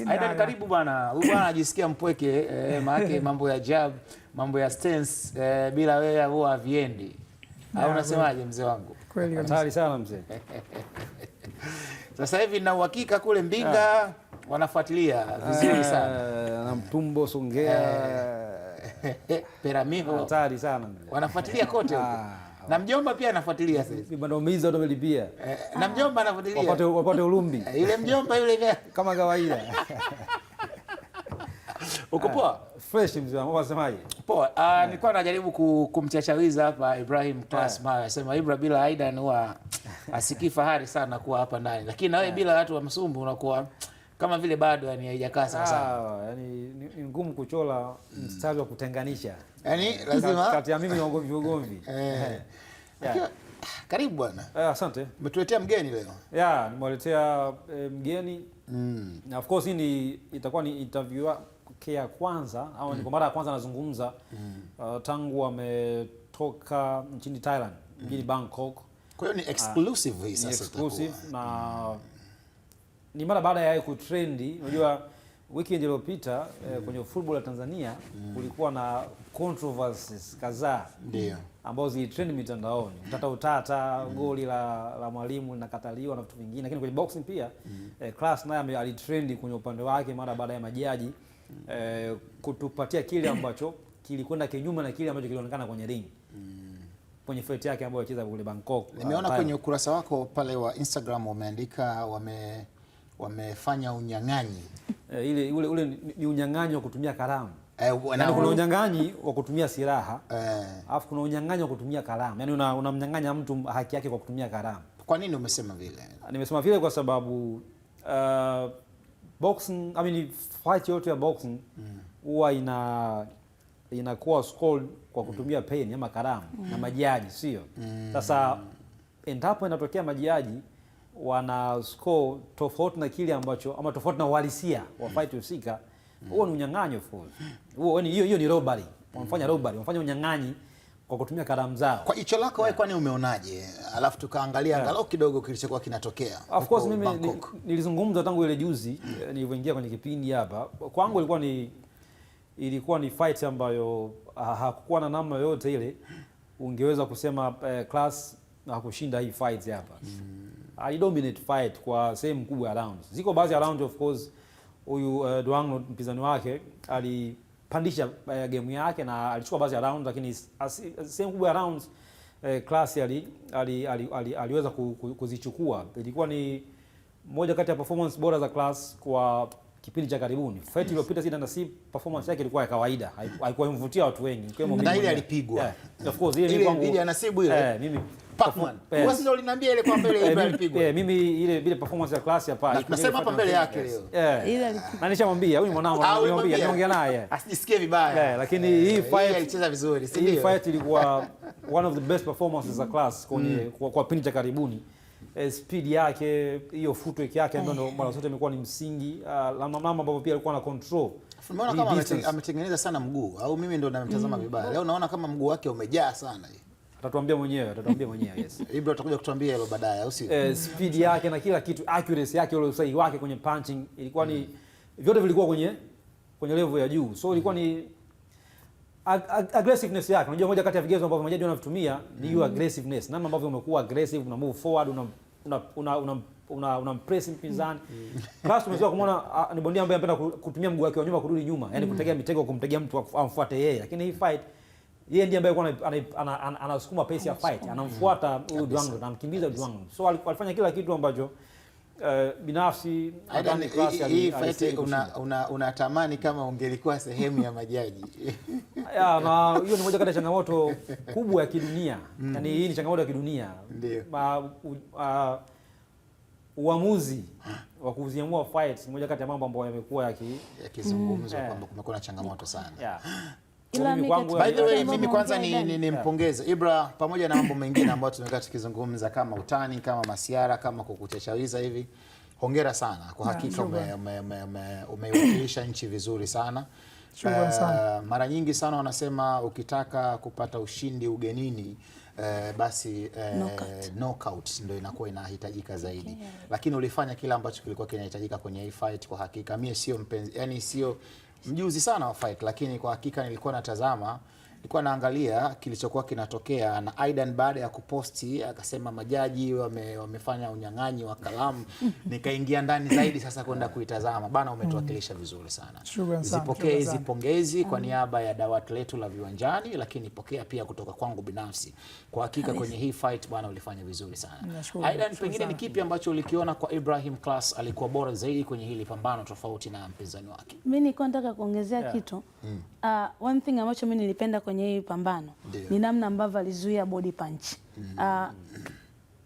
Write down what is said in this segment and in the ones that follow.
Aidan, karibu bwana. Huyu bwana anajisikia mpweke, maana mambo ya jab, mambo ya stance bila wewe huwa haviendi. Au unasemaje mzee wangu? Kweli hatari sana mzee. Sasa hivi na uhakika kule Mbinga wanafuatilia vizuri sana. Na Mtumbo, Songea, Peramiho. hatari sana mzee. Wanafuatilia kote huko. Na mjomba pia anafuatilia sasa. Mbandomiza ndo melipia. Na mjomba anafuatilia. Wapate ulumbi. Yule mjomba yule kama kawaida. Uko poa? Fresh mzee wangu, unasemaje? Poa. Nilikuwa najaribu kumchachawiza hapa Ibrahim Class Mara. Anasema Ibra bila Aidan huwa asikii fahari sana kuwa hapa ndani. Lakini na wewe bila watu wa Msumbu unakuwa kama vile bado yani haijakaa sawa. Yani ni ngumu kuchola mstari wa kutenganisha. Yani lazima kati ya mimi na ugomvi. Karibu bwana. Asante. Umetuletea mgeni leo? Nimewaletea mgeni. Na of course itakuwa ni interview ya kwanza au ni kwa mara ya kwanza nazungumza tangu ametoka nchini Thailand, mjini Bangkok. Kwa hiyo ni exclusive hii sasa. Ni exclusive na ni mara baada ya kutrendi. Unajua weekend iliyopita kwenye football ya Tanzania kulikuwa na controversies kadhaa ndio ambazo zilitrend mitandaoni. Utata goli la mwalimu linakataliwa na vitu vingine, lakini kwenye boxing pia Class naye alitrendi kwenye upande wake mara baada ya majaji kutupatia kile ambacho kilikwenda kinyume na kile ambacho kilionekana kwenye ring. Kwenye fight yake ambayo alicheza kule Bangkok. Nimeona kwenye ukurasa wako pale wa Instagram wameandika wamefanya unyang'anyi. Ule ni unyang'anyi wa kutumia kalamu. Na kuna unyang'anyi wa kutumia silaha. Alafu kuna unyang'anyi wa kutumia kalamu. Yaani unamnyang'anya mtu haki yake kwa kutumia kalamu. Kwa nini umesema vile? Nimesema vile kwa sababu boxing, fight yote ya boxing huwa inakuwa scored kwa kutumia pen ama kalamu na majaji, sio? Sasa endapo inatokea majaji wana score tofauti na kile ambacho ama tofauti na uhalisia wa fight husika, huo ni unyang'anyi of course. Huo hiyo ni robbery. Wanafanya robbery, wanafanya unyang'anyi kwa kutumia kalamu zao. Kwa hicho lako wewe kwani umeonaje? Alafu tukaangalia angalau kidogo kilichokuwa kinatokea. Of course mimi nilizungumza tangu ile juzi nilivyoingia kwenye kipindi hapa. Kwangu ilikuwa ni fight ambayo hakukuwa na namna yoyote ile ungeweza kusema Class hakushinda hii fight hapa. Alidominate fight kwa sehemu kubwa ya rounds. Ziko baadhi ya rounds of course huyu Duang mpinzani wake alipandisha game yake na alichukua baadhi ya rounds, lakini sehemu kubwa ya rounds Class aliweza kuzichukua. Ilikuwa ni moja kati ya performance bora za Class kwa kipindi cha karibuni. Fight iliyopita sida na si performance yake ilikuwa ya kawaida. Haikuwa imvutia watu wengi. Kwa na ile alipigwa. Of course ile anasibu ile. Mimi Pacman. Wewe ndio uliniambia ile kwa mbele ile alipigwa. Mimi ile performance ya Class hapa. Nasema hapa mbele yake leo. Ile alipigwa. Na nishamwambia huyu mwanangu niongea naye. Asijisikie vibaya. Lakini hii fight alicheza vizuri, si ndio? Hii fight ilikuwa one of the best performances za Class kwa kipindi cha karibuni. Speed yake, hiyo footwork yake ndio mara zote imekuwa ni msingi. Mama ambapo pia alikuwa na control. Umeona kama ametengeneza sana mguu au mimi ndio namtazama vibaya. Leo naona kama mguu wake umejaa sana. Atatuambia mwenyewe, yes. Ibra atakuja kutuambia hilo baadaye au sio? Speed yake na kila kitu, accuracy yake, ule usahihi wake kwenye punching ilikuwa ni vyote vilikuwa kwenye level ya juu. So ilikuwa ni aggressiveness yake. Unajua moja kati ya vigezo ambavyo majaji wanavitumia ni hiyo aggressiveness. Namna ambavyo umekuwa aggressive, una move forward, una press mpinzani. Class tumezoea kumuona ni bondia ambaye anapenda kutumia mguu wake wa nyuma kurudi nyuma, yani kutegea mitego, kumtegea mtu amfuate yeye. Lakini hii fight yeye ndiye ambaye anasukuma pace ya fight, anamfuata huyu Duang, anamkimbiza Duang. So alifanya kila kitu ambacho binafsi nadhani Class hii fight unatamani kama ungelikuwa sehemu ya majaji. Na hiyo ni moja kati ya changamoto kubwa ya kidunia. Yaani hii ni changamoto ya kidunia. Ndio. Uamuzi wa kuziamua fights moja kati ya mambo ambayo yamekuwa yakizungumzwa kwamba kumekuwa na changamoto sana. By the way, mimi kwanza nimpongeze Ibra pamoja na mambo mengine ambayo tumekaa tukizungumza kama utani, kama masiara, kama kukuchachawiza hivi. Hongera sana. Kwa hakika umeiwakilisha nchi vizuri sana. Sana. Mara nyingi sana wanasema ukitaka kupata ushindi ugenini basi knockout ndio inakuwa inahitajika zaidi. Okay. Lakini ulifanya kile ambacho kilikuwa kinahitajika kwenye hii fight kwa hakika. Mimi sio mpenzi, yani sio mjuzi sana wa fight, lakini kwa hakika nilikuwa natazama, nilikuwa naangalia kilichokuwa kinatokea, na Aidan baada ya kuposti akasema majaji wamefanya unyang'anyi wa kalamu. Nikaingia ndani zaidi sasa kwenda kuitazama. Bana, umetuwakilisha vizuri sana. Zipokee hizi pongezi kwa niaba ya dawati letu la Viwanjani, lakini pokea pia kutoka kwangu binafsi. Kwa hakika kwenye hii fight bana, ulifanya vizuri sana. Aidan, pengine ni kipi ambacho ulikiona kwa Ibrahim Class alikuwa bora zaidi kwenye hili pambano tofauti na mpinzani wake? Mimi nilikuwa nataka kuongezea kitu. One thing ambacho mimi nilipenda kwenye hii pambano ni namna ambavyo alizuia body punch.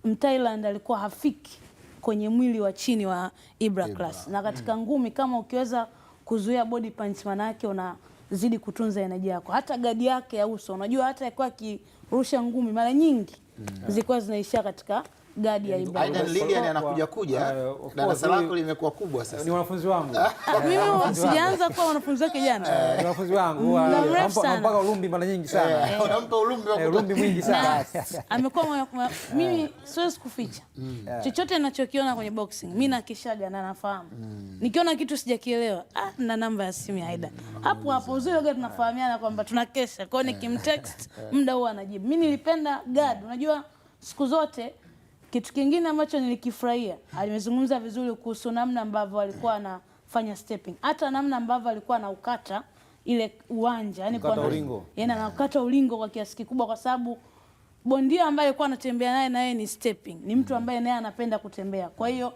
Mthailand alikuwa hafiki kwenye mwili wa chini wa Ibra Class. Na katika ngumi kama ukiweza kuzuia body punch, maana yake unazidi kutunza energy yako. Hata gadi yake ya uso, unajua hata alikuwa akirusha ngumi mara nyingi zilikuwa zinaishia katika gadi ya Ibra. Aidan Lilian anakuja darasa lako limekuwa kubwa sasa. Ni wanafunzi wangu. Mimi sijaanza kuwa wanafunzi wake jana. Ni wanafunzi wangu. Mpaka ulumbi mara nyingi sana. Unampa ulumbi mwingi sana. Amekuwa mimi siwezi kuficha. Chochote ninachokiona kwenye boxing, mimi nakishaga na nafahamu. Nikiona kitu sijakielewa, na namba ya simu ya Aidan. Hapo uzuri gani tunafahamiana kwamba tunakesha. Kwa hiyo nikimtext muda huo anajibu. Mimi nilipenda guard. Unajua siku zote kitu kingine ambacho nilikifurahia, alimezungumza vizuri kuhusu namna ambavyo alikuwa anafanya stepping. Hata namna ambavyo alikuwa anaukata ile uwanja, yani kwa ulingo. Yaani anakata ulingo kwa kiasi kikubwa, kwa sababu bondia ambaye alikuwa anatembea naye na yeye ni stepping. Ni mtu ambaye naye anapenda kutembea. Kwa hiyo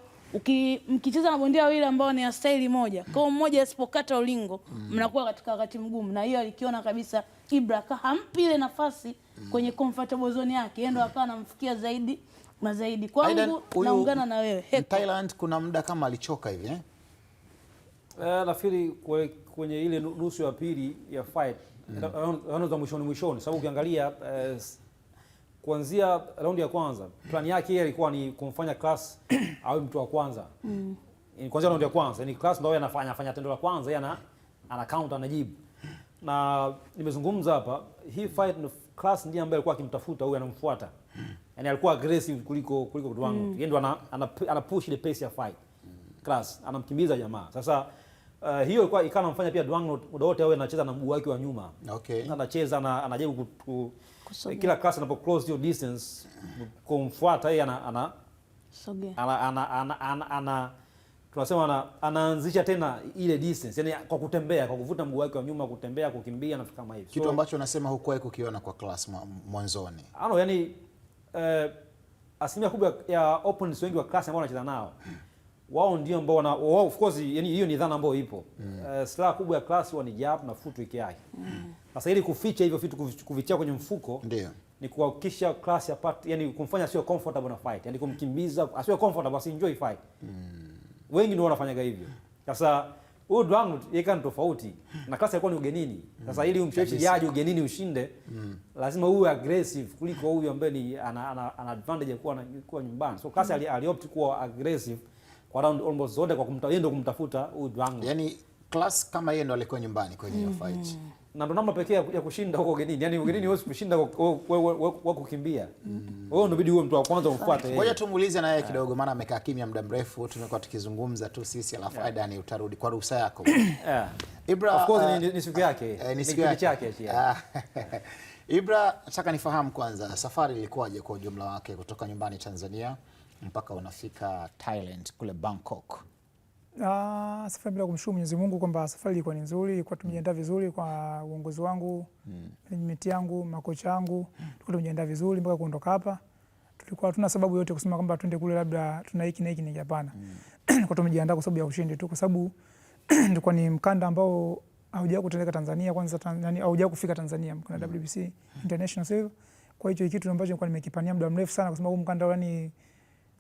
mkicheza na bondia wawili ambao ni staili moja, kwa mmoja asipokata ulingo, mnakuwa katika wakati mgumu. Na hiyo alikiona kabisa Ibra hampi ile nafasi kwenye comfortable zone yake. Yeye ndo akawa anamfikia zaidi na zaidi. Kwangu naungana na wewe. Thailand kuna muda kama alichoka hivi nafikiri kwenye ile nusu ya pili ya fight, za mwishoni, sababu ukiangalia kuanzia raundi ya kwanza plan yake yeye ilikuwa ni kumfanya Class awe mtu wa kwanza. Kuanzia raundi ya kwanza, yani Class ndio anafanya tendo la kwanza, yeye ana counter, anajibu. Na nimezungumza hapa, hii fight Class ndiye ambaye alikuwa akimtafuta huyu, anamfuata. Yani alikuwa aggressive kuliko Dwang. Yeye ndo ana push ile pace ya fight. Class anamkimbiza jamaa. Sasa hiyo ilikuwa ikanamfanya pia Dwang muda wote awe anacheza na mguu wake wa nyuma. Okay. Anacheza anajaribu kila Class anapo close your distance kumfuata yeye tunasema anaanzisha tena ile distance, yani kwa kutembea, kwa kuvuta mguu wake wa nyuma, kutembea, kukimbia na vitu kama hivyo. Kitu ambacho unasema hukuwahi kukiona kwa Class mwanzoni. Yani asilimia kubwa ya opponents wengi wa Class ambao wanacheza nao, wao ndio ambao wao of course, yani hiyo ni dhana ambayo ipo. Silaha kubwa ya Class ni jab na footwork yake. Sasa ili kuficha hivyo vitu, kuvichia kwenye mfuko, ndio ni kuhakikisha Class yani kumfanya sio comfortable na fight, yani kumkimbiza asiwe comfortable, asi enjoy fight. Wengi ndio wanafanyaga hivyo. Sasa huyu Dwang yeye kan tofauti na Class alikuwa ni ugenini. Sasa ili umshawishi jaji ugenini ushinde, lazima uwe aggressive kuliko huyu ambaye ni ana advantage ya kuwa nyumbani. So Class aliopt kuwa aggressive kwa round almost zote, kwa kumtafuta huyu Dwang. Yani Class kama yeye ndo alikuwa nyumbani kwenye hiyo fight. Na ndo namna pekee ya kushinda huko ugenini. Yani ugenini huwezi kushinda kwa kukimbia. Wewe unabidi uwe mtu wa kwanza umfuate yeye. Ngoja tumuulize na yeye kidogo, maana amekaa kimya muda mrefu, tumekuwa tukizungumza tu sisi, alafu Aidan utarudi kwa ruhusa yako. Ibra, of course ni siku yake. Ni siku yake. Ibra, nataka nifahamu kwanza safari ilikuwaje kwa ujumla wake kutoka nyumbani Tanzania mpaka unafika Thailand kule Bangkok? Safari bila kumshukuru Mwenyezi Mungu kwamba safari ilikuwa ni nzuri, ilikuwa tumejiandaa vizuri kwa uongozi wangu, management yangu, makocha wangu, tulikuwa tumejiandaa vizuri mpaka kuondoka hapa. Tulikuwa hatuna sababu yote kusema kwamba twende kule labda tuna hiki na hiki, ni hapana. Tulikuwa tumejiandaa kwa sababu ya ushindi tu, kwa sababu ilikuwa ni mkanda ambao haujawahi kutendeka Tanzania kwanza, haujawahi kufika Tanzania, mkanda WBC International Series. Kwa hiyo kitu ambacho nilikuwa nimekipania muda mrefu sana, kwa sababu mkanda yani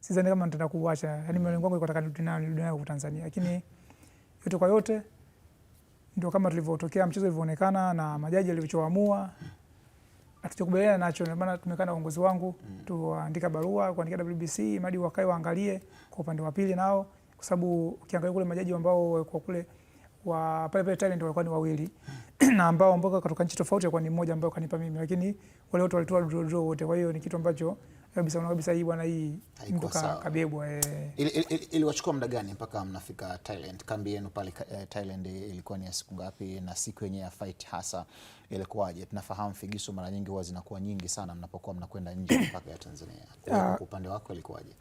sidhani kama nitaenda kuacha. Yani malengo yangu ilikuwa nataka nirudi nayo kwa Tanzania. Lakini yote kwa yote ndio kama tulivyotokea, mchezo ulivyoonekana na majaji walivyoamua, hatujakubaliana nacho. Ndio maana tumekaa na uongozi wangu tuandika barua kuandika WBC hadi wakae waangalie kwa upande wa pili nao, kwa sababu ukiangalia kule majaji ambao kwa kule wa pale Thailand walikuwa ni wawili na ambao kutoka nchi tofauti walikuwa ni mmoja ambao kanipa mimi, lakini wale wote walitoa draw wote. Kwa hiyo ni kitu ambacho kabisa unaona kabisa hii bwana, hii mtu kabebwa. Iliwachukua muda gani mpaka mnafika Thailand? Kambi yenu pale Thailand ilikuwa ni ya siku ngapi, na siku yenyewe ya fight hasa ilikuwaje? Tunafahamu figisu mara nyingi huwa zinakuwa nyingi sana mnapokuwa mnakwenda nje mpaka ya Tanzania. Kwa upande wako ilikuwaje?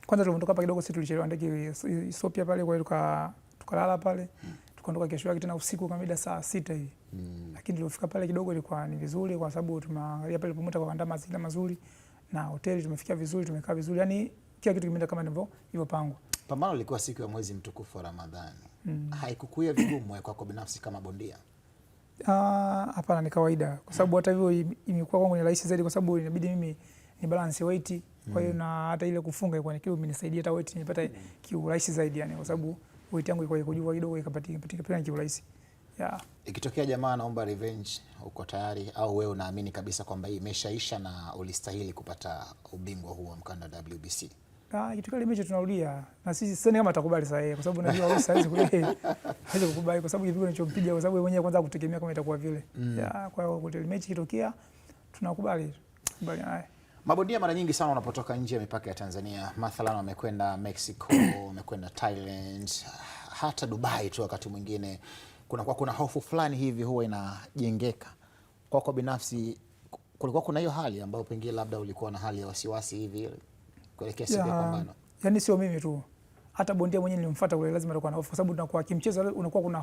Kwanza tuliondoka hapa kidogo, sisi tulichelewa ndege Ethiopia pale, kwa hiyo tukalala pale. Tukaondoka kesho yake tena usiku kama mida saa 6 hivi. Lakini tulifika pale kidogo ilikuwa ni vizuri, kwa sababu tumeangalia pale pamoja kwa kuandaa mazingira mazuri na hoteli tumefikia vizuri, tumekaa vizuri. Yaani kila kitu kimeenda kama hivyo pangwa. Pambano lilikuwa siku ya mwezi mtukufu wa Ramadhani. Haikukuwa vigumu kwako binafsi kama bondia? Hapana, ni kawaida. Kwa sababu hata hivyo imekuwa kwangu ni rahisi zaidi, kwa sababu inabidi mimi ni balance weight. Kwa hiyo na hata ile kufunga ilikuwa ni kitu imenisaidia, hata weight nilipata kiurahisi zaidi yani, kwa sababu weight yangu ilikuwa iko juu kidogo, ikapatika pia ni kiurahisi. Ikitokea jamaa anaomba revenge, uko tayari au wewe unaamini kabisa kwamba hii imeshaisha na ulistahili kupata ubingwa huu wa mkanda WBC? Ikitokea ile mechi tunarudia, na sisi sasa kama atakubali sasa yeye, kwa sababu najua wewe sasa hawezi kukubali, kwa sababu kipigo nilichompiga, kwa sababu yeye mwenyewe kwanza kutegemea kama itakuwa vile. Kwa hiyo ile mechi ikitokea tunakubali naye. Mabondia mara nyingi sana wanapotoka nje ya mipaka ya Tanzania, mathalan wamekwenda Mexico, wamekwenda Thailand, hata Dubai tu, wakati mwingine kuna hofu fulani hivi huwa inajengeka. Kwako binafsi kulikuwa kuna hiyo hali ambayo pengine labda ulikuwa na hali ya wasiwasi hivi kuelekea siku ya pambano? Yaani sio mimi tu, hata bondia mwenyewe nilimfuata kule, lazima atakuwa na hofu, kwa sababu tunakuwa kimchezo, unakuwa kuna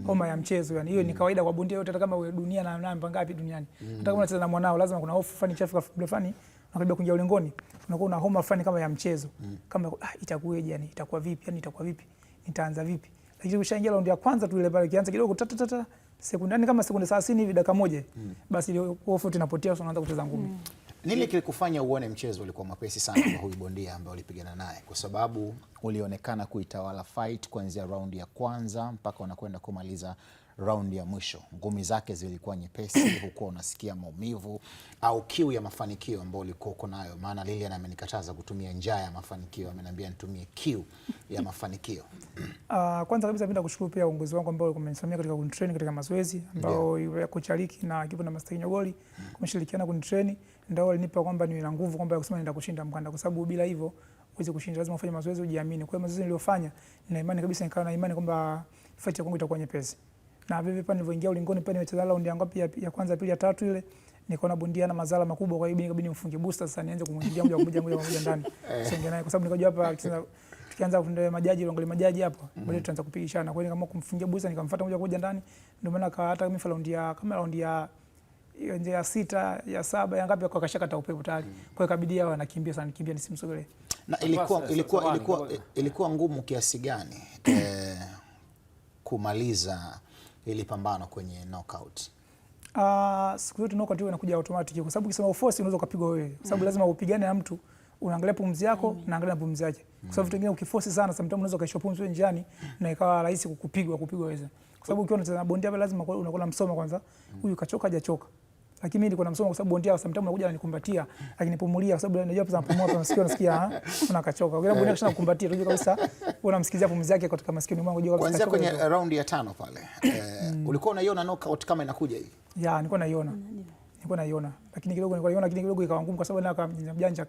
homa ya mchezo yani. Hiyo ni kawaida kwa bondia yote, hata kama wewe dunia na namba ngapi duniani, hata kama unacheza na mwanao lazima kuna hofu fulani, chafika fulani unakaribia kuingia ulingoni, unakuwa una homa fulani kama ya mchezo, kama itakuwaje yani, itakuwa vipi yani, itakuwa vipi, nitaanza vipi. Lakini ukishaingia raundi ya kwanza tu ile pale kianza kidogo sekunde yani kama sekunde 30 hivi, dakika moja, basi ile hofu tunapotea, unaanza kucheza ngumi. Nini kilikufanya uone mchezo ulikuwa mwepesi sana kwa huyu bondia ambaye ulipigana naye? Kwa sababu ulionekana kuitawala fight kuanzia raundi ya kwanza mpaka unakwenda kumaliza raundi ya mwisho. Ngumi zake zilikuwa nyepesi, hukuwa unasikia maumivu au kiu ya mafanikio ambayo ulikuwa uko nayo? Maana Lilian amenikataza kutumia njaa ya mafanikio, ameniambia nitumie kiu ya mafanikio. Kwanza kabisa napenda kushukuru pia uongozi wangu ambao umenisimamia katika kunitrain katika mazoezi, ambao kocha Liki na kipo na Master Nyogoli kumeshirikiana kunitrain, ndio walinipa kwamba niwe na nguvu kwamba kusema nenda kushinda mkanda, kwa sababu bila hivyo uweze kushinda lazima ufanye mazoezi, ujiamini. Kwa hiyo mazoezi niliyofanya nina imani kabisa, nikawa na imani kwamba fight yangu itakuwa nyepesi. Na vile pale nilipoingia ulingoni pale nimecheza raundi yangu ya kwanza, pili, ya tatu ile nikaona bondia na madhara makubwa, kwa hiyo ikabidi nimfunge booster sasa, nianze kumwingia moja kwa moja ndani songe naye, kwa sababu nikajua hapa tukianza kufundisha majaji wangalie majaji hapo bado tutaanza kupigishana. Kwa hiyo kama kumfungia booster nikamfuata moja kwa moja ndani, ndio maana hata mimi raundi ya 6 ya 7 ya ngapi kwa kashaka ta upepo tayari. Kwa hiyo ikabidi hao anakimbia sana, nikimbia nisimsogelee. Na ilikuwa ngumu kiasi gani kumaliza ili pambano kwenye knockout? Siku zote knockout hiyo inakuja automatic, kwa sababu ukisema uforce unaweza kupigwa wewe, kwa sababu lazima upigane na mtu, unaangalia pumzi yako na angalia pumzi yake, kwa sababu vingine ukiforce sana sometimes unaweza kaisha pumzi wewe njiani na ikawa rahisi kupigwa wewe, kwa sababu ukiwa unacheza na bondia lazima unakuwa msoma kwanza, huyu kachoka hajachoka. Lakini mimi nilikuwa namsoma kwa sababu bondia sometimes anakuja ananikumbatia akinipumulia, kwa sababu najua pesa mpumua kwa masikio, nasikia unakachoka. Kwa hiyo bondia kisha kukumbatia, unajua kabisa unamsikizia pumzi yake katika masikio mwangu, unajua kabisa. Kuanzia kwenye raundi ya 5 pale ulikuwa unaiona knockout kama inakuja hivi? Nilikuwa naiona, lakini kidogo ikawa ngumu, kwa sababu na mjanja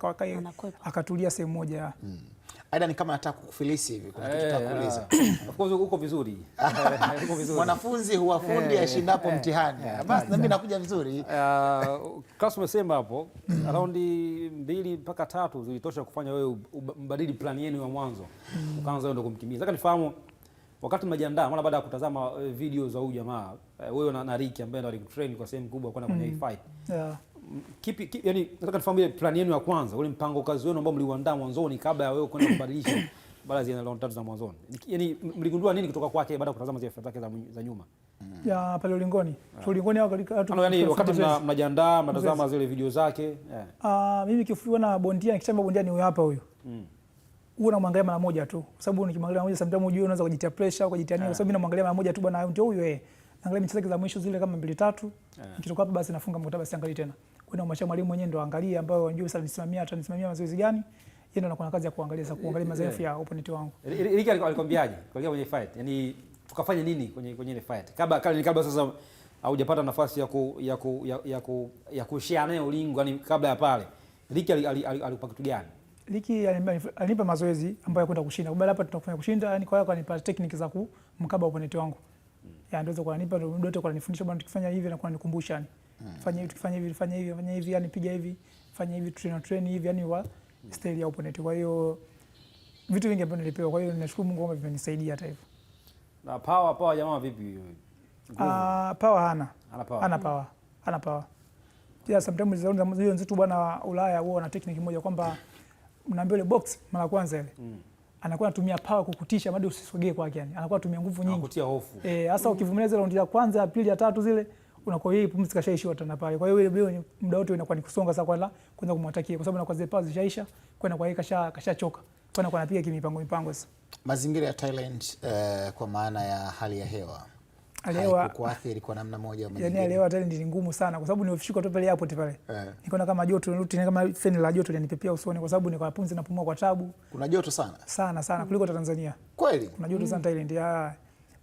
akatulia sehemu moja. Aida, ni kama nataka kukufilisi hivi, kuna kitu nataka kuuliza. Of course uko vizuri. Mwanafunzi huwafundi ashindapo mtihani. Basi na mimi nakuja vizuri. Class umesema hapo raundi 2 mpaka 3 zilitosha kufanya wewe mbadili plan yenu ya mwanzo. Ukaanza wewe ndo kumkimbiza. Nataka nifahamu wakati mnajiandaa, maana baada ya kutazama video za huyu jamaa wewe na Ricky ambaye ndo alikutrain kwa sehemu kubwa kwenda kwenye fight. Kipi yani, nataka nifahamu ile plan yenu ya kwanza, ule mpango kazi wenu ambao mliuandaa mwanzoni kabla ya wewe kwenda kubadilisha baada ya round 3 za mwanzoni. Yani mligundua nini kutoka kwake baada ya kutazama zile zake za nyuma? Pale ulingoni. Ulingoni au yani wakati mnajiandaa mnatazama zile video zake? Mimi kifuwa na bondia, nikisema bondia ni huyu hapa huyu. Huwa namwangalia mara moja tu, kwa sababu nikimwangalia moja sometimes unajua unaweza kujitia pressure au kujitia nini, kwa sababu mimi namwangalia mara moja tu bwana, ndio huyu naangalia michezo za mwisho zile kama 2-3, nikitoka hapa basi nafunga mkataba, siangalie tena. Kwa hiyo mwalimu mwenyewe ndo angalia, ambao anajua sasa atanisimamia mazoezi gani, yeye ndo anakuwa na kazi ya kuangalia mazoezi ya opponent wangu. Ricky alikwambiaje? Kwa kwenye fight. Yaani tukafanya nini kwenye ile fight kabla sasa haujapata nafasi ya kushare naye ulingo, yani kabla ya pale Ricky alikupa kitu gani? Ricky alinipa mazoezi ambayo kwenda kushinda. Baada hapa tunafanya kushinda, yani kwa hiyo akanipa technique za kumkaba opponent wangu. Ya ndio kwa nipa ndio kwa nifundisha bwana, tukifanya hivi na kwa nikumbusha yani. Fanya hivi, tukifanya hivi, fanya hivi, fanya hivi, yani piga hivi, fanya hivi, train hivi, yani wa style ya opponent. Kwa hiyo vitu vingi ambavyo nilipewa, kwa hiyo ninashukuru Mungu kwamba vimenisaidia hata hivyo. Na power jamaa vipi? Power hana power. Yeah, sometimes hiyo nzitu bwana Ulaya huwa na technique moja kwamba mnaambia ile box mara kwanza ile. Anakuwa anatumia power kukutisha hadi usisogee kwake yani. Anakuwa anatumia nguvu nyingi. Kukutia hofu. Hasa ukivumilia zile raundi ya kwanza, ya pili, ya tatu zile unakuwa yeye pumzi kashaishiwa tena pale. Kwa hiyo ile muda wote inakuwa ni kusonga sasa kwanza kumwatakia kwa sababu anakuwa zile power zishaisha, kwenda kwa yeye kashachoka. Kwenda kwa anapiga kimipango sasa. Mazingira ya Thailand kwa maana ya hali ya hewa kuathiri kwa namna moja au nyingine. Yani leo Thailand ni ngumu sana kwa sababu nimefika tu pale airport pale. Nikaona kama joto nirudi kama feni la joto linanipepea usoni kwa sababu niko pumzi napumua kwa tabu. Kuna joto sana kuliko Tanzania. Kweli? Kuna joto sana Thailand.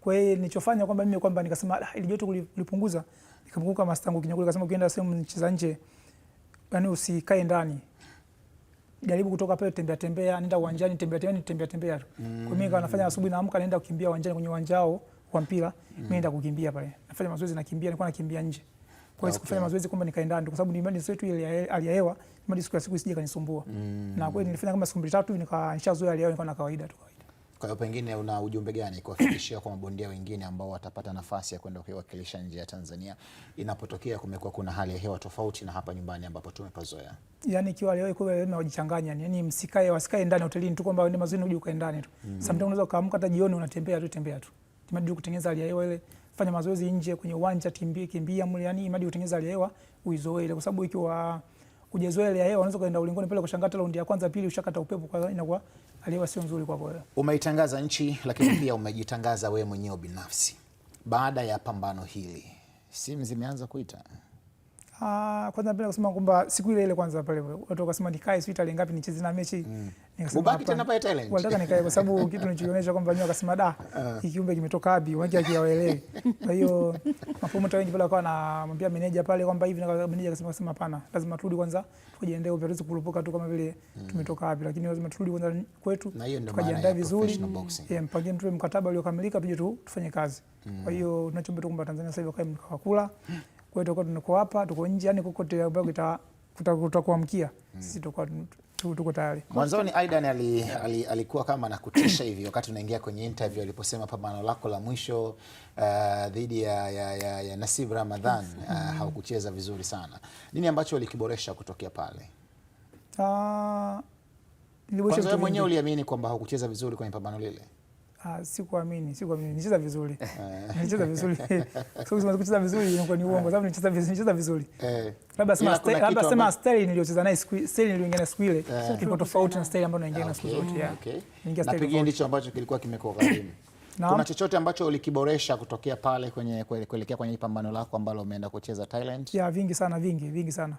Kwa hiyo nilichofanya kwamba nikasema ili joto kulipunguza, nikamkumbuka master wangu Kinyogoli akasema ukienda sehemu nchi za nje yani usikae ndani. Jaribu kutoka pale tembea, nenda uwanjani tembea. Kwa mimi nikawa nafanya asubuhi naamka naenda kukimbia uwanjani kwenye uwanja wao kwa mpira, mimi naenda kukimbia pale. Nafanya mazoezi nakimbia, nilikuwa nakimbia nje. Kwa hiyo sikufanya mazoezi kwamba nikae ndani kwa sababu ni imani zetu ile hali ya hewa, imani siku ya siku isije kanisumbua. Na kweli nilifanya kama siku 2-3 hivi nishazoea hali ya hewa, nilikuwa na kawaida tu. Kwa hiyo pengine una ujumbe gani kuwafikishia kwa mabondia wengine ambao watapata nafasi ya kwenda kuwakilisha nje ya Tanzania inapotokea kumekuwa kuna hali ya hewa tofauti na hapa nyumbani ambapo tumepazoea? Yani ikiwa leo iko lazima wajichanganya, yani wasikae ndani hotelini tu kwamba uende mazoezi uje ukae ndani tu. Sometimes unaweza kaamka hata jioni unatembea tu. Imadi kutengeneza hali ya hewa ile, fanya mazoezi nje kwenye uwanja, kimbia mle, yani imadi kutengeneza hali ya hewa uizoee ile kwa sababu ikiwa hujazoea hali ya hewa unaweza kaenda ulingoni pale kushangata raundi ya kwanza pili ushakata upepo, kwa inakuwa hali ya hewa sio nzuri kwako wewe. Umeitangaza nchi lakini pia umejitangaza wewe mwenyewe binafsi. Baada ya pambano hili, simu zimeanza kuita. Kwanza napenda kusema kwamba siku ile kwanza pale watu wakasema nikae sio tarehe ngapi nicheze na mechi. Nikasema ubaki tena pale Thailand. Wanataka nikae kwa sababu kitu nilichoonyesha kwamba wenyewe wakasema kiumbe kimetoka wapi, wengi hakiwaelewi. Kwa hiyo mapromoter wengi pale wakawa anamwambia meneja pale kwamba hivi, na meneja akasema hapana, lazima turudi kwanza tukajiandae upya, tuweze kurupuka tu kama vile tumetoka wapi, lakini lazima turudi kwanza kwetu tukajiandae vizuri. Mpangie mtu mkataba uliokamilika tuje tufanye kazi. Kwa hiyo tunachoomba tu kwamba Tanzania sasa hivi wakae mkakula. Kwa hiyo tuko hapa, tuko nje, yani kokote ambapo tutakuamkia sisi tuko tayari. Mwanzoni Aidan alikuwa kama anakutisha hivi wakati unaingia kwenye interview aliposema pambano lako la mwisho dhidi ya Nasib Ramadhan haukucheza vizuri sana. Nini ambacho ulikiboresha kutokea pale? Wewe mwenyewe uliamini kwamba haukucheza vizuri kwenye pambano lile? Sikuamini. Nicheza vizuri. Nicheza vizuri. Sababu kucheza vizuri inakuwa ni uongo, sababu nicheza vizuri. Labda sema style niliocheza naye style nilioingia na siku ile iko tofauti na style ambayo naingia na siku zote. Na pengine ndicho ambacho kilikuwa kimekuwa gharimu. Kuna chochote ambacho ulikiboresha kutokea pale kuelekea kwenye pambano lako ambalo umeenda kucheza Thailand? Vingi sana.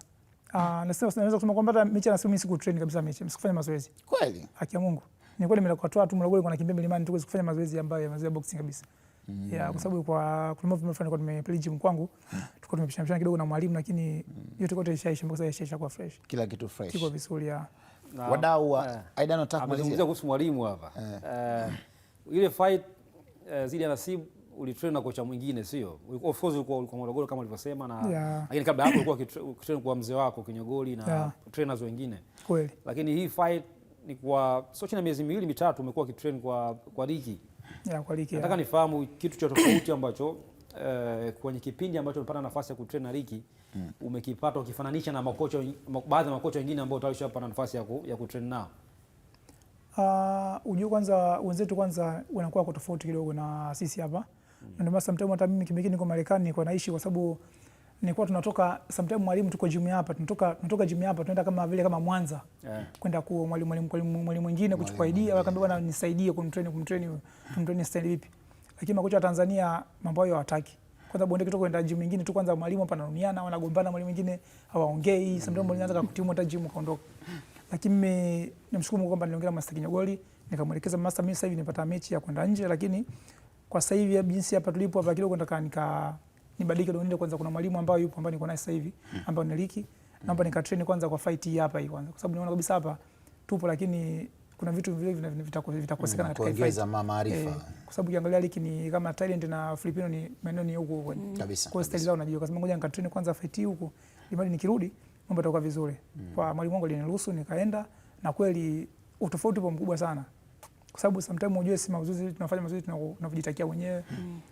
Naweza kusema kwamba hata mechi na siku mimi siku train kabisa mechi. Sikufanya mazoezi. Kweli? Haki ya Mungu. Nilikuwa nimetoka tu Morogoro kwa nakimbia milimani tu kufanya mazoezi ambayo ya mazoezi boxing kabisa. Kwa sababu kwa kulimovu mfano kwa nimeplay gym kwangu, tulikuwa tumepishana kidogo na mwalimu, lakini yote kote ishaisha mpaka sasa ishaisha kwa fresh. Kila kitu fresh. Kiko vizuri Wadau wa Aidan nataka kuzungumzia kuhusu mwalimu hapa. Ile fight zidi ya Nasib ulitrain na kocha mwingine sio? Of course ulikuwa Morogoro kama ulivyosema lakini kabla hapo ulikuwa ukitrain kwa mzee wako Kinyogoli na trainers wengine. Kweli. Lakini hii fight ni kwa sio chini ya miezi 2-3 umekuwa ukitrain kwa Ricky. Kwa Ricky. Nataka nifahamu kitu cha tofauti ambacho kwenye kipindi ambacho umepata nafasi ya kutrain na Ricky umekipata ukifananisha na baadhi ya makocha wengine ambao walishapata nafasi ya kutrain nao. Unajua kwanza wenzetu kwanza wanakuwa kwa tofauti kidogo na sisi hapa. Ndio maana sometimes hata mimi kimekini niko Marekani niko naishi kwa sababu nilikuwa tunatoka sometimes mwalimu tuko gym hapa tunatoka gym hapa tunaenda kama Mwanza kwenda kwa mwalimu mwingine kuchukua idea, akaambia bwana nisaidie kumtrain style vipi. Lakini makocha wa Tanzania mambo hayo hawataki. Kwanza bonde kutoka kwenda gym nyingine tu, kwanza mwalimu hapa anauniana wanagombana, mwalimu mwingine hawaongei, sometimes mwalimu anataka kutimu hata gym kaondoka. Lakini nimshukuru Mungu kwamba niliongea na Master Kinyogoli, nikamwelekeza Master, mimi sasa hivi nimepata mechi ya kwenda nje, lakini kwa sasa hivi jinsi hapa tulipo hapa kidogo nataka nibadilike ndo niende kwanza, kuna mwalimu ambaye yupo ambaye niko naye sasa hivi ambaye ni Liki, naomba nikatrain kwanza kwa fight hii hapa hii kwanza, kwa sababu naona kabisa hapa tupo, lakini kuna vitu vile vitakosekana katika kuongeza maarifa, kwa sababu ukiangalia Liki ni kama Thailand na Filipino ni maeneo ni huko kabisa, kwa style zao najua, kwa sababu ngoja nikatrain kwanza fight hii huko ili nikirudi mambo yatakuwa vizuri. Kwa mwalimu wangu aliniruhusu nikaenda, na kweli utofauti upo mkubwa sana, kwa sababu sometimes unajua si mazoezi tunafanya mazoezi tunavijitakia wenyewe,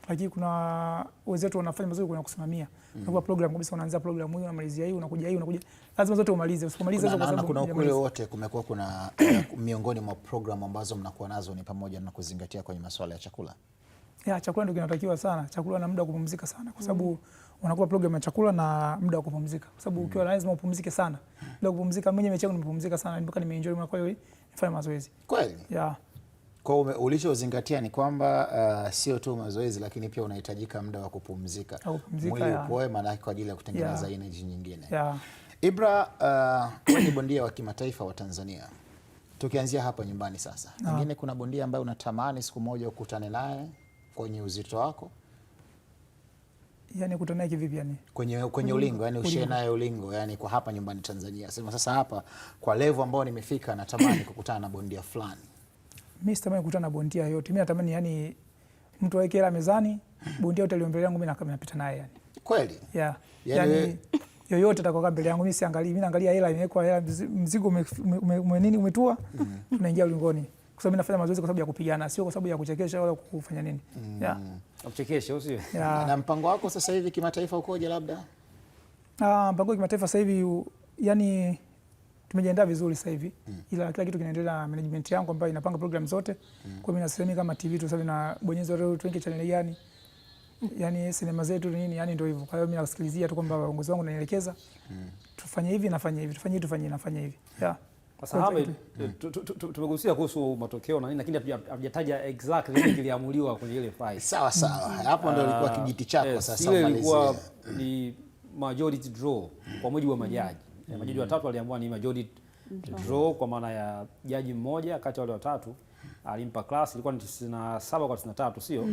lakini kuna wenzetu wanafanya mazoezi kuna kusimamia. Unakuwa program kabisa, unaanza program hii unamalizia hii unakuja lazima zote umalize. Usipomaliza hizo, kwa sababu kuna ukule wote kumekuwa kuna miongoni mwa program ambazo mnakuwa nazo ni pamoja na kuzingatia kwenye masuala ya chakula. Chakula ndio kinatakiwa sana, chakula na muda wa kupumzika sana, kwa sababu unakuwa program ya chakula na muda wa kupumzika, kwa sababu ukiwa lazima upumzike sana. Muda wa kupumzika, mimi mechi yangu nimepumzika sana mpaka nimeenjoy, kwa hiyo nifanye mazoezi kweli. Kwa ulichozingatia ni kwamba sio tu mazoezi, lakini pia unahitajika muda wa kupumzika. Mwili upoe, maana kwa ajili ya kutengeneza energy nyingine. Ibra, wewe ni bondia wa kimataifa wa Tanzania. Tukianzia hapa nyumbani sasa, pengine kuna bondia ambaye unatamani siku moja ukutane naye kwenye uzito wako? Yani kutana naye kivipi yani? Kwenye ulingo, yani ushare naye ulingo, yani kwa hapa nyumbani Tanzania. Sema sasa hapa kwa level ambayo nimefika natamani kukutana na bondia fulani. Mimi sitamani kukutana na bondia yote. Mimi natamani yani mtu aweke hela mezani, bondia yote aliyo mbele yangu mimi napita naye yani. Kweli? Yani yoyote atakokaa mbele yangu mimi siangalii, mimi naangalia hela imewekwa, hela mzigo umetua, tunaingia ulingoni. Kwa sababu mimi nafanya mazoezi kwa sababu ya kupigana, sio kwa sababu ya kuchekesha wala kufanya nini. Kuchekesha usio. Na mpango wako sasa hivi kimataifa ukoje labda? Mpango wa kimataifa sasa hivi yani tumejiandaa vizuri sasa hivi, ila kila kitu kinaendelea na management yangu ambayo inapanga program zote. Kwa mimi nasema kama TV tu sasa na bonyeza leo tuweke channel gani, yani sinema zetu nini, yani ndio hivyo. Kwa hiyo mimi nasikilizia tu kwamba uongozi wangu unanielekeza tufanye hivi, nafanya hivi, tufanye hivi, tufanye nafanya hivi. Sasa Ahmed, tumegusia kuhusu matokeo na nini, lakini hatujataja exactly nini kiliamuliwa kwenye ile fight. Sawa. Hapo ndio ilikuwa kijiti chako sasa. Ile ilikuwa ni majority draw kwa mujibu wa majaji. Majaji watatu waliamua ni majority draw, kwa maana ya jaji mmoja kati ya wale watatu alimpa class, ilikuwa ni 97 kwa 93, sio?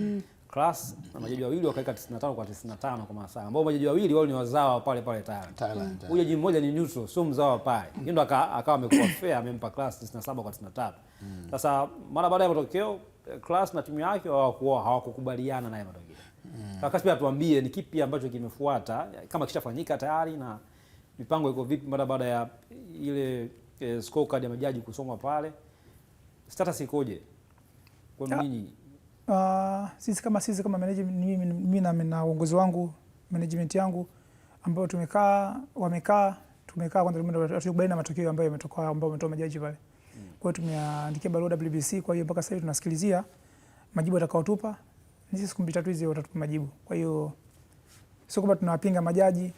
Class na majaji wawili wakaweka 95 kwa 95 kwa masaa, ambao majaji wawili wao ni wazawa pale Thailand. Huyo jaji mmoja ni neutral, sio mzawa pale. Hiyo ndo akawa amekuwa fair, amempa class 97 kwa 93. Sasa mara baada ya matokeo class na timu yake hawakukubaliana naye matokeo. Sasa pia tuambie ni kipi ambacho kimefuata, kama kishafanyika tayari na mipango iko vipi mara baada ya ile scorecard ya majaji kusomwa pale, status ikoje kwa ninyi? Sisi kama management, mimi na uongozi wangu, management yangu ambao tumekaa kwanza tukubaliana na matokeo ambayo yametoka, ambao wametoa majaji pale. Kwa hiyo tumeandikia barua WBC, kwa hiyo mpaka sasa hivi tunasikilizia majibu atakaotupa. Ni siku 3 hizi watatupa majibu. Kwa hiyo sio kwamba tunawapinga majaji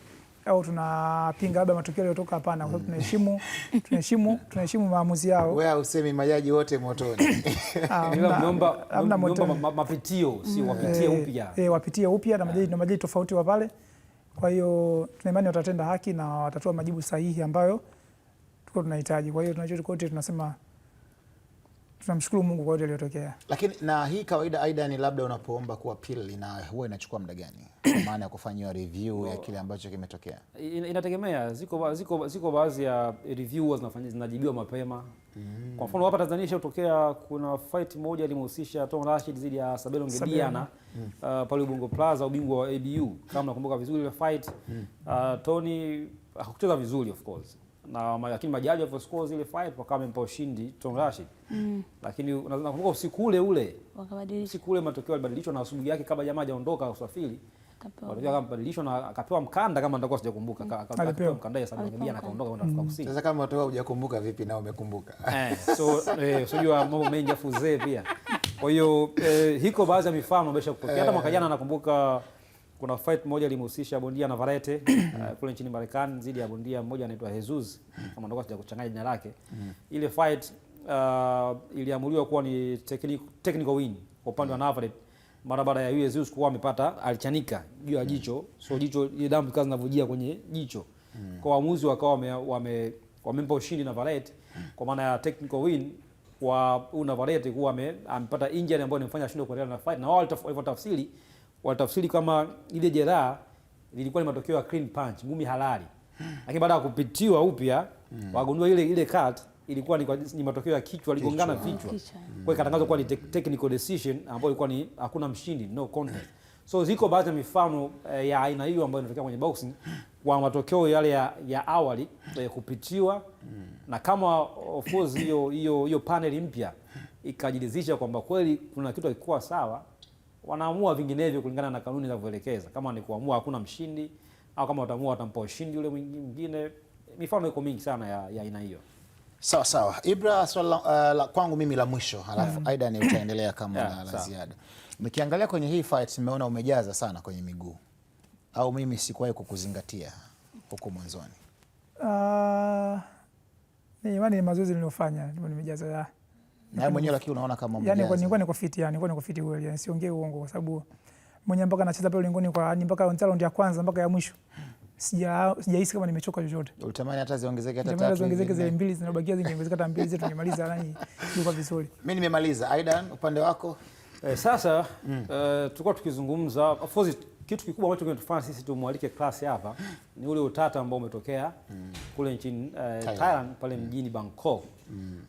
au tunapinga labda matokeo yaliyotoka, hapana. Kwa sababu tunaheshimu maamuzi yao. Wewe usemi majaji wote motoni. Naomba mapitio, sio wapitie upya. Wapitie upya na majaji tofauti wa pale. Kwa hiyo tuna imani watatenda haki na watatoa majibu sahihi ambayo tuko tunahitaji. Kwa hiyo tunachokuwa tunasema tunamshukuru Mungu kwa yote yaliyotokea. Lakini na hii kawaida aida ni labda unapoomba kuwa appeal huwa inachukua muda gani? Kwa maana ya kufanywa review ya kile ambacho kimetokea. Inategemea, ziko baadhi ya review zinajibiwa mapema. Kwa mfano hapa Tanzania ishatokea kuna fight moja ilimhusisha Tom Rashid dhidi ya Sabelo Ngediana pale Ubungo Plaza, ubingwa wa ABU. Kama nakumbuka vizuri ile fight, Tony hakucheza vizuri of course. Lakini majaji of course ile fight wakawa wamempa ushindi Tom Rashid. Lakini nakumbuka usiku ule matokeo yalibadilishwa na asubuhi yake kabla jamaa hajaondoka usafiri. Matokeo yakabadilishwa na akapewa mkanda, kama nitakuwa sijakumbuka. Akapewa mkanda ya Sabelo Ngediana akaondoka kwenda Afrika Kusini. Sasa kama matokeo hujakumbuka vipi na umekumbuka? Unajua mambo mengi afuzee pia. Kwa hiyo hiko baadhi ya mifano ambayo kutokea. Hata mwaka jana nakumbuka kuna fight moja ilimhusisha bondia Navarrete kule nchini Marekani dhidi ya bondia mmoja anaitwa Jesus, kama ndio sijakuchanganya jina lake. Ile fight iliamuliwa kuwa ni technical win kwa upande wa Navarrete mara baada ya Jesus kuwa amepata alichanika juu ya jicho, so jicho ile damu ikaanza zinavujia kwenye jicho. Kwa waamuzi wakawa wamempa ushindi Navarrete kwa maana ya technical win kwa Navarrete kuwa amepata injury ambayo inamfanya ashindwe kuendelea na fight, na wao walitafsiri kama ile jeraha lilikuwa ni matokeo ya clean punch, ngumi halali. Lakini baada ya kupitiwa upya wagundua ile cut ilikuwa ni matokeo ya kichwa, aligongana vichwa. Kwa hiyo ikatangazwa kuwa ni technical decision ambayo ilikuwa ni hakuna mshindi, no contest. So ziko baadhi ya mifano ya aina hiyo ambayo inatokea kwenye boxing kwa matokeo yale ya awali kupitiwa, na kama of course hiyo panel mpya ikajiridhisha kwamba kweli kuna kitu hakikuwa sawa, wanaamua vinginevyo kulingana na kanuni zinavyoelekeza, kama ni kuamua hakuna mshindi au kama wataamua watampa ushindi yule mwingine. Mifano iko mingi sana ya aina hiyo. Sawa sawa. Ibra, swali kwangu mimi la mwisho, halafu Aidan utaendelea kama la ziada. Nikiangalia kwenye hii fight nimeona umejaza sana kwenye miguu, au mimi sikuwahi kukuzingatia huko mwanzoni? Ni imani, ni mazoezi niliyofanya nimejaza. Na mwenyewe lakini unaona kama umejaza. Yani nilikuwa niko fit, yani nilikuwa niko fit kweli, yani siongee uongo, kwa sababu mwenyewe mpaka nacheza pale ulingoni kwa mpaka round ya kwanza mpaka ya mwisho sijahisi kama nimechoka chochote. Ulitamani hata ziongezeke hata 3. Hata ziongezeke zile 2 zinabakia, zingeongezeka hata 2 zetu tungemaliza, yani yuko vizuri. Mimi nimemaliza. Aidan, upande wako? Sasa tulikuwa tukizungumza, of course kitu kikubwa ambacho kinatufanya sisi tumwalike klasi hapa ni ule utata ambao umetokea kule nchini Thailand pale mjini Bangkok.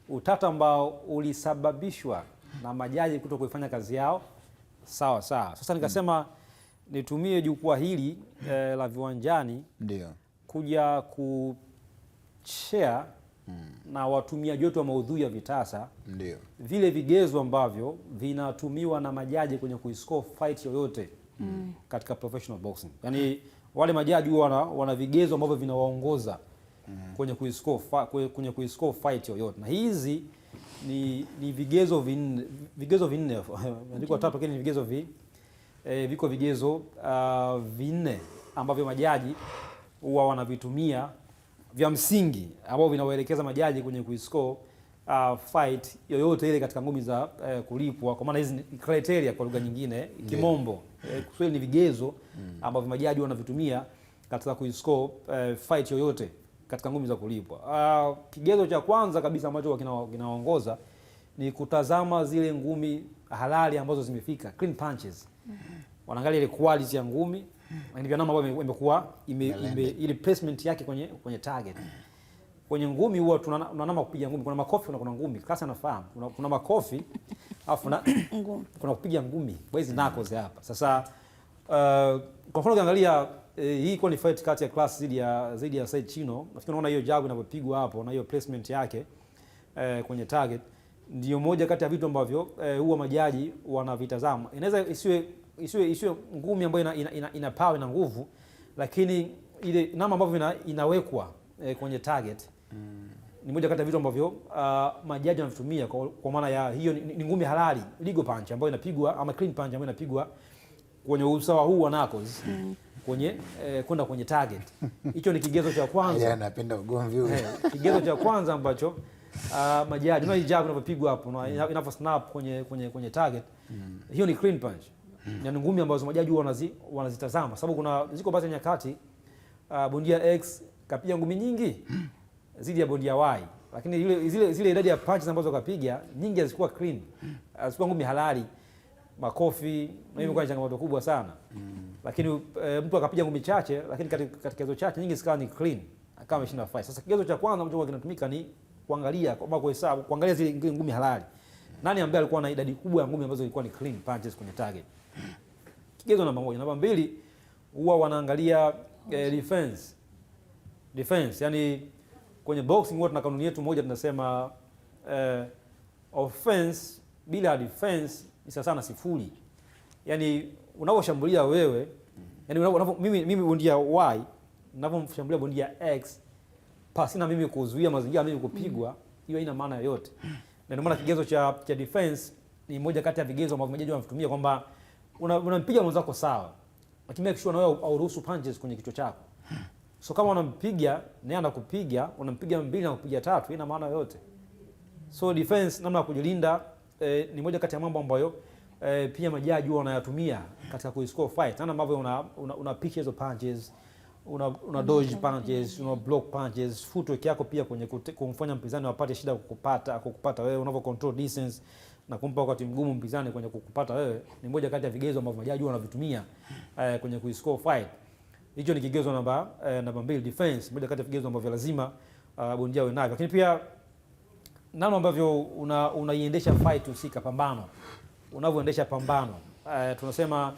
Utata ambao ulisababishwa na majaji kuto kuifanya kazi yao sawa. Sasa nikasema nitumie jukwaa hili la Viwanjani ndio kuja kushare na watumiaji wetu wa maudhui ya Vitasa ndio vile vigezo ambavyo vinatumiwa na majaji kwenye kuiscore fight yoyote katika professional boxing. Yani wale majaji wana vigezo ambavyo vinawaongoza kwenye kuiscore fight yoyote, na hizi ni vigezo vinne andiko 3, lakini ni vigezo viko vigezo vinne ambavyo majaji huwa wanavitumia vya msingi ambao vinawaelekeza majaji kwenye kuiscore fight yoyote ile katika ngumi za kulipwa. Kwa maana hizi ni criteria kwa lugha nyingine kimombo. Kiswahili ni vigezo ambavyo majaji wanavitumia katika kuiscore fight yoyote katika ngumi za kulipwa. Kigezo cha kwanza kabisa ambacho kinaongoza ni kutazama zile ngumi halali ambazo zimefika clean punches. Wanaangalia ile quality ya ngumi, lakini pia namna ambayo imekuwa ile placement yake kwenye target. Kwenye ngumi huwa tunanama kupiga ngumi, kuna makofi na kuna ngumi. Klasi anafahamu. Kuna makofi afu kuna kupiga ngumi. Kwa hizi knuckles hapa. Sasa kwa mfano ukiangalia hii kwa ni fight kati ya Class zaidi ya Said Chino. Nafikiri unaona hiyo jab inapopigwa hapo na hiyo placement yake kwenye target ndio moja kati ya vitu ambavyo huwa majaji wanavitazama. Inaweza isiwe ngumi ambayo ina power na nguvu, lakini ile namna ambavyo inawekwa kwenye target ni moja kati ya vitu ambavyo majaji wanatumia kwa maana ya hiyo ni ngumi halali, legal punch ambayo inapigwa ama clean punch ambayo inapigwa kwenye usawa huu wa knuckles kwenye kwenda kwenye target. Hicho ni kigezo cha kwanza. Anapenda ugomvi huo. Kigezo cha kwanza ambacho majaji na jab inapopigwa hapo inapo snap kwenye target, hiyo ni clean punch. Ni ngumi ambazo majaji wanazitazama, sababu ziko baadhi ya nyakati bondia X kapiga ngumi nyingi zidi ya bondia Y, lakini zile idadi ya punches ambazo kapiga nyingi hazikuwa clean, hazikuwa ngumi halali, makofi, na hiyo kwa changamoto kubwa sana. Lakini mtu akapiga ngumi chache, lakini katika hizo chache nyingi zikawa ni clean, kama ameshinda fight. Sasa kigezo cha kwanza ambacho kinatumika ni kuangalia kwa kuhesabu, kuangalia zile ngumi halali, nani ambaye alikuwa na idadi kubwa ya ngumi ambazo zilikuwa ni clean punches kwenye target. Kigezo namba 1. Namba 2, huwa wanaangalia defense. Yani kwenye boxing huwa tuna kanuni yetu moja tunasema offense bila defense ni sawa na sifuri. Yani unaposhambulia wewe, yani mimi bondia Y ninapomshambulia bondia X pasi na mimi kuzuia mazingira mimi kupigwa, hiyo haina maana yoyote. Na ndio maana kigezo cha defense ni moja kati ya vigezo ambavyo majaji wanatumia kwamba unampiga mwenzako sawa, lakini make sure na wewe auruhusu punches kwenye kichwa chako. So kama unampiga naye anakupiga, unampiga 2 na kupiga 3, ina maana yote. So defense, namna ya kujilinda ni moja kati ya mambo ambayo pia majaji wanayatumia katika kuiscore fight. Namna ambavyo una pitch hizo punches, una dodge punches, una block punches, footwork yako pia kwenye kumfanya mpinzani wapate shida kukupata wewe, unavyo control distance na kumpa wakati mgumu mpinzani kwenye kukupata wewe, ni moja kati ya vigezo ambavyo majaji wanavitumia kwenye kuiscore fight. Hicho ni kigezo namba 2, defense, moja kati ya vigezo ambavyo lazima bondia awe navyo. Lakini pia namna ambavyo unaiendesha fight husika, pambano, unavyoendesha pambano, tunasema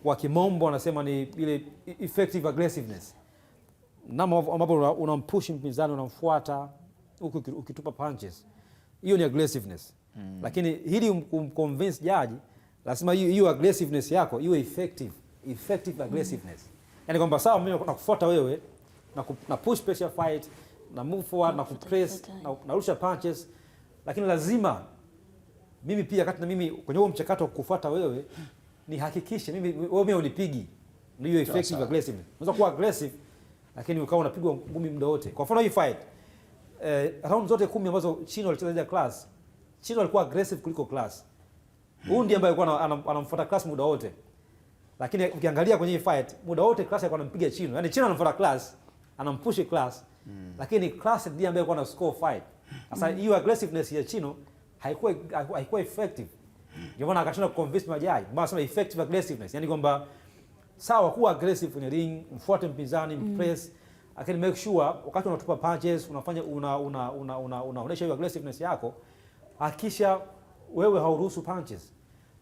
kwa kimombo wanasema ni ile effective aggressiveness, namna ambapo unampush mpinzani, unamfuata huku ukitupa punches, hiyo ni aggressiveness. Lakini ili kumconvince judge, lazima hiyo aggressiveness yako iwe effective aggressiveness. Yani kwamba sawa, mimi nakufuata wewe na push pressure fight na move forward na kupress na rusha punches, lakini lazima mimi pia kati na mimi kwenye huo mchakato wa kufuata wewe nihakikishe wewe unipigi. Ndio effective aggressiveness. Unaweza kuwa aggressive lakini ukawa unapigwa ngumi muda wote. Kwa mfano hii fight round zote 10 ambazo Chino alicheza Class, Chino alikuwa aggressive kuliko Class. Huyu ndiye ambaye alikuwa anamfuata Class muda wote. Lakini ukiangalia kwenye hii fight muda wote Class alikuwa anampiga Chino. Yaani Chino anamfuata Class, anampush Class. Lakini Class ndiye ambaye alikuwa ana score fight. Sasa hiyo aggressiveness ya Chino haikuwa effective. Ndio maana akashinda kuconvince majaji. Mbona sema effective aggressiveness? Yaani kwamba sawa kuwa aggressive kwenye ring, mfuate mpinzani, mpress, lakini make sure wakati unatupa punches, unafanya unaonesha hiyo aggressiveness yako, hakisha wewe hauruhusu punches.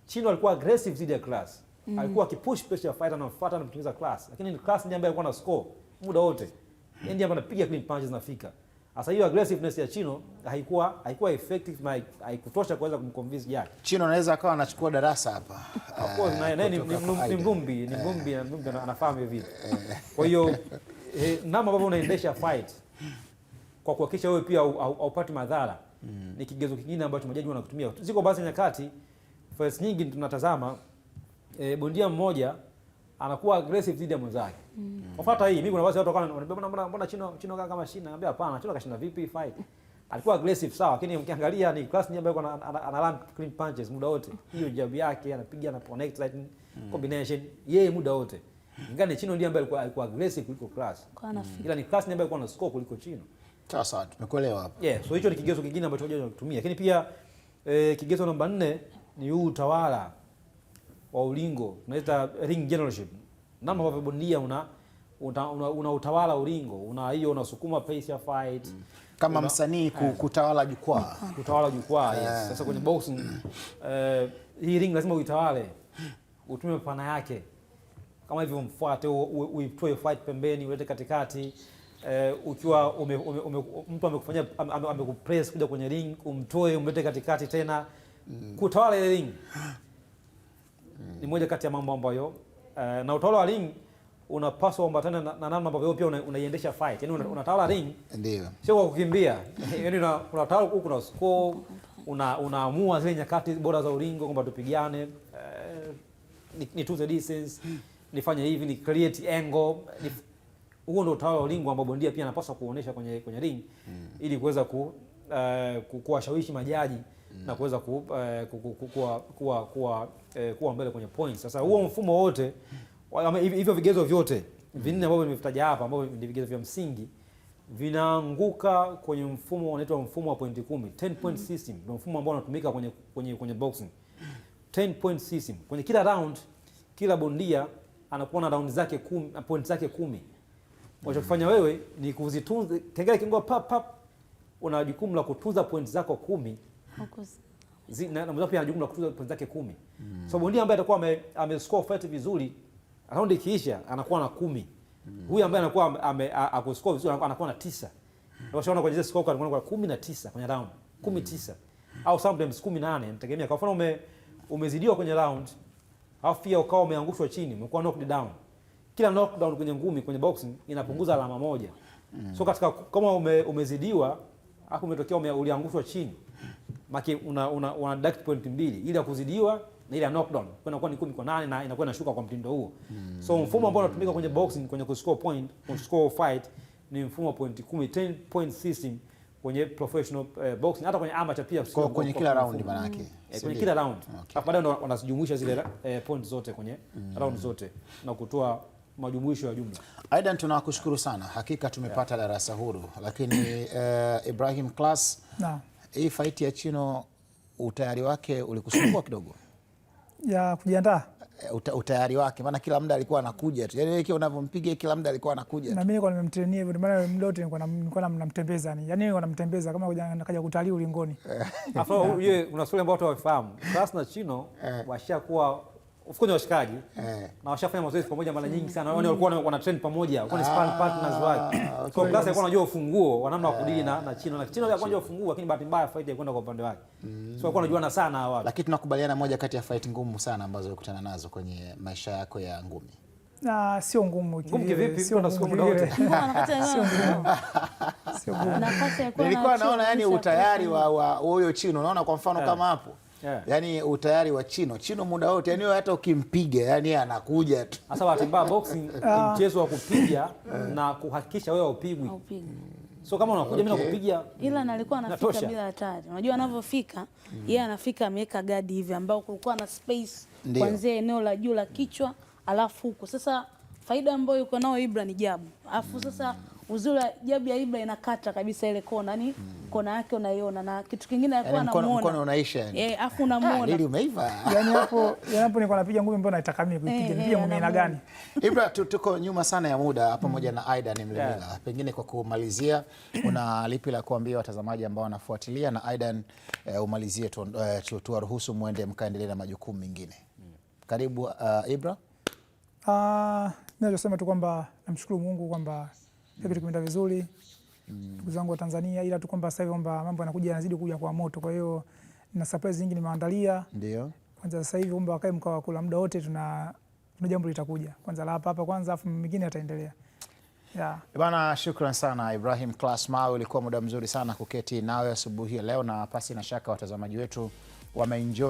Chino alikuwa aggressive zidi ya Class. Alikuwa akipush pressure fighter na mfuata na mtumiza Class. Lakini Class ndiye ambaye alikuwa na score muda wote. Ndiye ambaye anapiga clean punches na fika. Sasa hiyo aggressiveness ya Chino haikuwa effective na haikutosha kuweza kumconvince judge. Chino anaweza akawa anachukua darasa hapa. Of course ni mvumbi anafahamu hivi. Kwa hiyo namna ambavyo unaendesha fight kwa kuhakikisha wewe pia haupati madhara ni kigezo kingine ambacho majaji wanakutumia. Ziko baadhi ya nyakati fights nyingi tunatazama bondia mmoja anakuwa aggressive dhidi ya mwenzake. Wafuata hii, mimi kuna watu wananiambia mbona Chino kama shina, naambia hapana, Chino kashinda vipi fight? Alikuwa aggressive sawa, lakini ukiangalia ni Class nyingine ambayo ana land clean punches muda wote. Hiyo jab yake anapiga na connect right combination yeye muda wote. Ingani Chino ndiye ambaye alikuwa aggressive kuliko Class. Ila ni Class ndiye ambaye alikuwa na score kuliko Chino. Sawa, tumekuelewa hapa. Yeah, so hicho ni kigezo kingine ambacho wajaji wanatumia. Lakini pia kigezo namba 4 ni huu utawala wa ulingo, tunaita ring generalship. Namna ambavyo bondia una utawala ulingo, unasukuma pace ya fight kama msanii kutawala jukwaa. Kutawala jukwaa, yes. Sasa kwenye boxing hii ring lazima uitawale. Utume pana yake. Kama hivyo mfuate, uitoe fight pembeni, ulete katikati. Ukiwa mtu amekufanyia amekupress kuja kwenye ring, umtoe umlete katikati tena. Kutawala ile ring ni moja kati ya mambo ambayo na utawala wa ring unapaswa kuambatana na namna ambavyo pia unaiendesha fight. Yaani unatawala ring ndio. Sio kwa kukimbia. Yaani unatawala huko na score, unaamua zile nyakati bora za ulingo kwamba tupigane, nitunze distance, nifanye hivi, ni create angle. Huo ndio utawala wa ulingo ambao bondia pia anapaswa kuonesha kwenye ring ili kuweza kuwashawishi majaji na kuweza kuwa mbele kwenye points. Sasa huo mfumo wote hivyo vigezo vyote vinne ambavyo nimevitaja hapa ambavyo ni vigezo vya msingi vinaanguka kwenye mfumo unaitwa mfumo wa pointi 10, 10 point system. Ndio mfumo ambao unatumika kwenye boxing. 10 point system. Kwenye kila round kila bondia anakuwa na round zake 10 na point zake 10. Unachofanya wewe ni kuzitunza, kengele kingoa pap una jukumu la kutunza point zako 10. Na mmoja pia ana jukumu la kutunza point zake 10. So bondia ambaye atakuwa amescore fight vizuri, round ikiisha anakuwa na 10. Huyu ambaye anakuwa akuscore vizuri anakuwa na 9. Unashaona kwenye score card anakuwa 19 kwenye round. 19 au sometimes 18, inategemea. Kwa mfano umezidiwa kwenye round, alafu pia ukawa umeangushwa chini, umekuwa knocked down. Kila knockdown kwenye ngumi kwenye boxing inapunguza alama moja. So katika kama umezidiwa, hapo umetokea uliangushwa chini, maki una deduct point 2 ili ya kuzidiwa na ile ya knockdown inakuwa ni 10 kwa 8 na inakuwa inashuka kwa mtindo huo. So mfumo ambao unatumika kwenye boxing kwenye kuscore point, kuscore fight ni mfumo wa point 10, 10 point system kwenye professional boxing, hata kwenye amateur pia kwenye kila round maana yake. Kwenye kila round. Hapo baadaye ndo wanazijumuisha zile point zote kwenye round zote na kutoa majumuisho ya jumla. Aidan, tunakushukuru sana, hakika tumepata darasa huru, lakini Ibrahim Class, hii fight ya Chino utayari wake ulikusumbua kidogo ya kujiandaa? Utayari wake, maana kila muda alikuwa anakuja tu, yaani wewe unavyompiga kila muda alikuwa anakuja tu. Na mimi nilikuwa nimemtrainia hivyo, maana muda wote nilikuwa namtembeza, yaani nilikuwa namtembeza kama kaja kutalii ulingoni. Afu yeye kuna swali ambao watu hawafahamu, Class na Chino washakuwa of course washikaji na washafanya mazoezi pamoja mara nyingi sana. Wao walikuwa wana train pamoja, walikuwa ni sparring partners wake. So Class alikuwa anajua ufunguo wa namna wa kudili na Chino, na Chino alikuwa anajua ufunguo, lakini bahati mbaya fight ilikuwa kwa upande wake. So alikuwa anajuana sana hawa watu. Lakini tunakubaliana moja kati ya fight ngumu sana ambazo ulikutana nazo kwenye maisha yako ya ngumi. Sio ngumu kivipi? Sio na siku muda wote. Sio ngumu. Nilikuwa naona yani utayari wa huyo Chino, unaona kwa mfano kama hapo. Yani utayari wa Chino muda wote, yani hata ukimpiga yani anakuja tu. Sasa bahati mbaya boxing ni mchezo wa kupiga na kuhakikisha wewe upigwi. So kama unakuja mimi nakupiga, ila nalikuwa anafika bila hatari. Unajua anavyofika, yeye anafika ameweka guard hivi ambao kulikuwa na space kuanzia eneo la juu la kichwa alafu huko. Sasa faida ambayo yuko nao Ibra ni jabu. Alafu sasa uzuri jabu ya Ibra inakata kabisa ile kona, yani kona yake unaiona, na kitu kingine alikuwa anamuona. Mkono unaisha yani. Afu unamuona. Lili umeiva. Yani hapo nilikuwa napiga ngumi, mbona naitaka mimi kuipiga? Nipiga ngumi aina gani? Ibra, tuko nyuma sana ya muda pamoja na Aidan Mlemela. Pengine kwa kumalizia, una lipi la kuambia watazamaji ambao wanafuatilia, na Aidan umalizie tuwaruhusu muende mkaendelee na majukumu mengine. Karibu Ibra. Ninachosema tu kwamba namshukuru Mungu kwamba kitu kimeenda vizuri, ndugu zangu wa Tanzania, ila tu kwamba sasa hivi kwamba mambo yanazidi kuja kwa moto. Kwa hiyo na surprise nyingi nimeandalia. Ndio. Kwanza sasa hivi kwamba wakae mkao kula muda wote, tuna jambo litakuja. Kwanza la hapa kwanza, afu mengine yataendelea. Bana, shukran sana Ibrahim Class Mawe, ulikuwa muda mzuri sana kuketi nawe asubuhi leo, na pasi na shaka watazamaji wetu wameenjoy